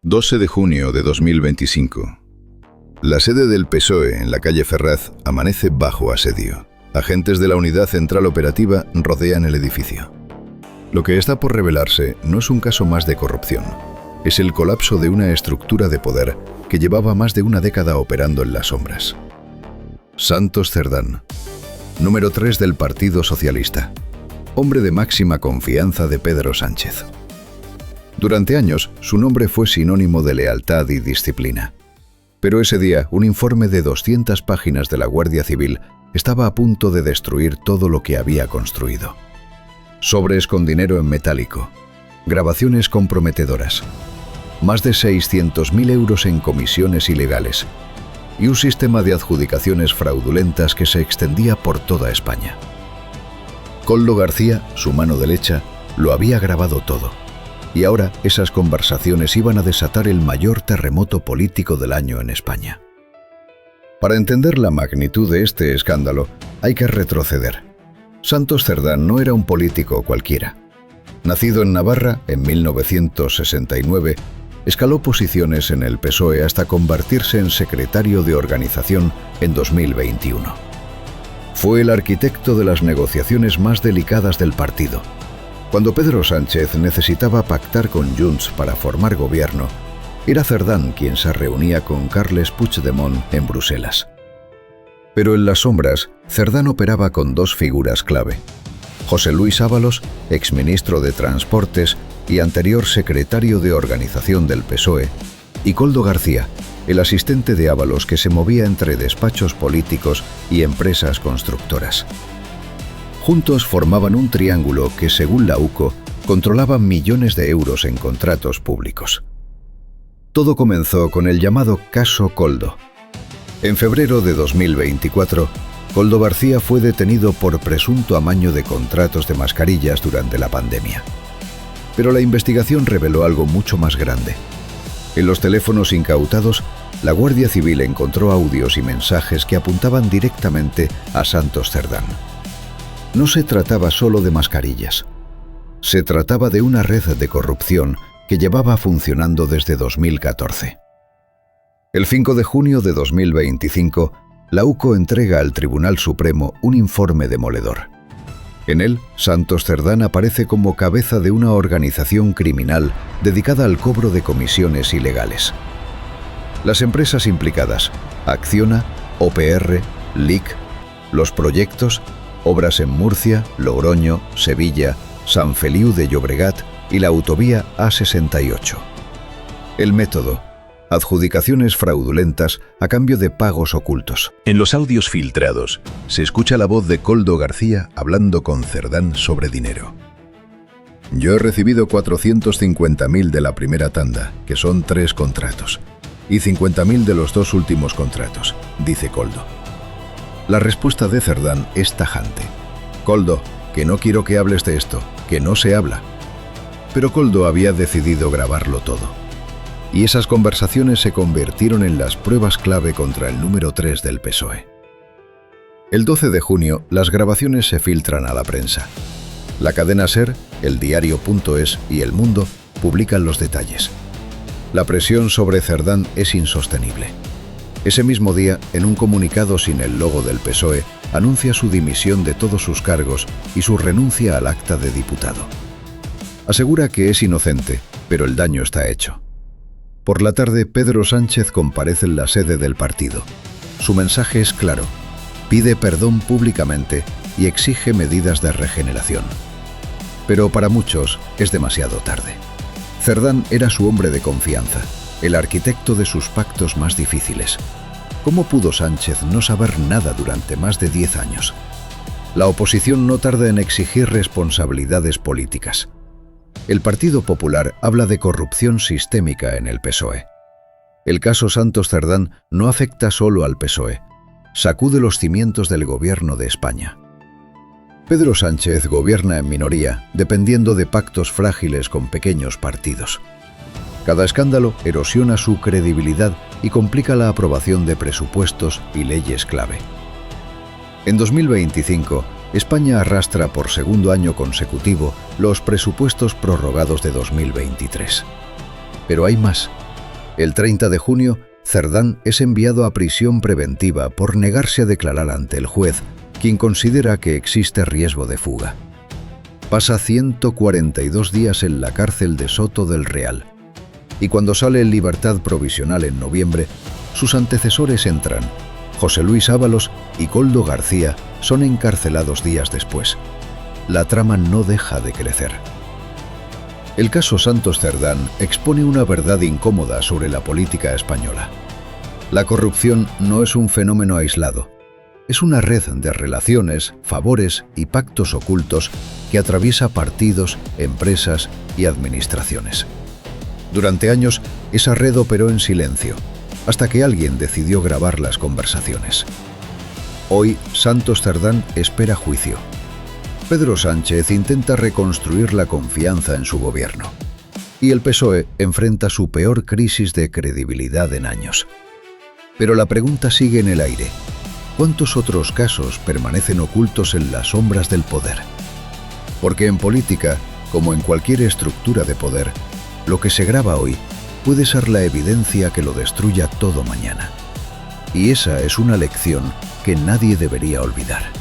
12 de junio de 2025. La sede del PSOE en la calle Ferraz amanece bajo asedio. Agentes de la Unidad Central Operativa rodean el edificio. Lo que está por revelarse no es un caso más de corrupción. Es el colapso de una estructura de poder que llevaba más de una década operando en las sombras. Santos Cerdán, número 3 del Partido Socialista. Hombre de máxima confianza de Pedro Sánchez. Durante años, su nombre fue sinónimo de lealtad y disciplina. Pero ese día, un informe de 200 páginas de la Guardia Civil estaba a punto de destruir todo lo que había construido. Sobres con dinero en metálico, grabaciones comprometedoras, más de 600.000 euros en comisiones ilegales y un sistema de adjudicaciones fraudulentas que se extendía por toda España. Koldo García, su mano derecha, lo había grabado todo. Y ahora esas conversaciones iban a desatar el mayor terremoto político del año en España. Para entender la magnitud de este escándalo, hay que retroceder. Santos Cerdán no era un político cualquiera. Nacido en Navarra en 1969, escaló posiciones en el PSOE hasta convertirse en secretario de organización en 2021. Fue el arquitecto de las negociaciones más delicadas del partido. Cuando Pedro Sánchez necesitaba pactar con Junts para formar gobierno, era Cerdán quien se reunía con Carles Puigdemont en Bruselas. Pero en las sombras, Cerdán operaba con dos figuras clave: José Luis Ábalos, exministro de Transportes y anterior secretario de Organización del PSOE, y Koldo García, el asistente de Ábalos que se movía entre despachos políticos y empresas constructoras. Juntos formaban un triángulo que, según la UCO, controlaba millones de euros en contratos públicos. Todo comenzó con el llamado Caso Koldo. En febrero de 2024, Koldo García fue detenido por presunto amaño de contratos de mascarillas durante la pandemia. Pero la investigación reveló algo mucho más grande. En los teléfonos incautados, la Guardia Civil encontró audios y mensajes que apuntaban directamente a Santos Cerdán. No se trataba solo de mascarillas. Se trataba de una red de corrupción que llevaba funcionando desde 2014. El 5 de junio de 2025, la UCO entrega al Tribunal Supremo un informe demoledor. En él, Santos Cerdán aparece como cabeza de una organización criminal dedicada al cobro de comisiones ilegales. Las empresas implicadas: Acciona, OPR, LIC, los proyectos, Obras en Murcia, Logroño, Sevilla, San Feliu de Llobregat y la autovía A68. El método: adjudicaciones fraudulentas a cambio de pagos ocultos. En los audios filtrados, se escucha la voz de Koldo García hablando con Cerdán sobre dinero. Yo he recibido 450.000 de la primera tanda, que son 3 contratos, y 50.000 de los 2 últimos contratos, dice Koldo. La respuesta de Cerdán es tajante: Koldo, que no quiero que hables de esto, que no se habla. Pero Koldo había decidido grabarlo todo. Y esas conversaciones se convirtieron en las pruebas clave contra el número 3 del PSOE. El 12 de junio, las grabaciones se filtran a la prensa. La cadena SER, el diario.es y El Mundo publican los detalles. La presión sobre Cerdán es insostenible. Ese mismo día, en un comunicado sin el logo del PSOE, anuncia su dimisión de todos sus cargos y su renuncia al acta de diputado. Asegura que es inocente, pero el daño está hecho. Por la tarde, Pedro Sánchez comparece en la sede del partido. Su mensaje es claro: pide perdón públicamente y exige medidas de regeneración. Pero para muchos es demasiado tarde. Cerdán era su hombre de confianza, el arquitecto de sus pactos más difíciles. ¿Cómo pudo Sánchez no saber nada durante más de 10 años? La oposición no tarda en exigir responsabilidades políticas. El Partido Popular habla de corrupción sistémica en el PSOE. El caso Santos Cerdán no afecta solo al PSOE, sacude los cimientos del gobierno de España. Pedro Sánchez gobierna en minoría, dependiendo de pactos frágiles con pequeños partidos. Cada escándalo erosiona su credibilidad y complica la aprobación de presupuestos y leyes clave. En 2025, España arrastra por segundo año consecutivo los presupuestos prorrogados de 2023. Pero hay más. El 30 de junio, Cerdán es enviado a prisión preventiva por negarse a declarar ante el juez, quien considera que existe riesgo de fuga. Pasa 142 días en la cárcel de Soto del Real, y cuando sale en libertad provisional en noviembre, sus antecesores entran. José Luis Ábalos y Koldo García son encarcelados días después. La trama no deja de crecer. El caso Santos Cerdán expone una verdad incómoda sobre la política española. La corrupción no es un fenómeno aislado. Es una red de relaciones, favores y pactos ocultos que atraviesa partidos, empresas y administraciones. Durante años, esa red operó en silencio, hasta que alguien decidió grabar las conversaciones. Hoy, Santos Cerdán espera juicio. Pedro Sánchez intenta reconstruir la confianza en su gobierno. Y el PSOE enfrenta su peor crisis de credibilidad en años. Pero la pregunta sigue en el aire. ¿Cuántos otros casos permanecen ocultos en las sombras del poder? Porque en política, como en cualquier estructura de poder, lo que se graba hoy puede ser la evidencia que lo destruya todo mañana. Y esa es una lección que nadie debería olvidar.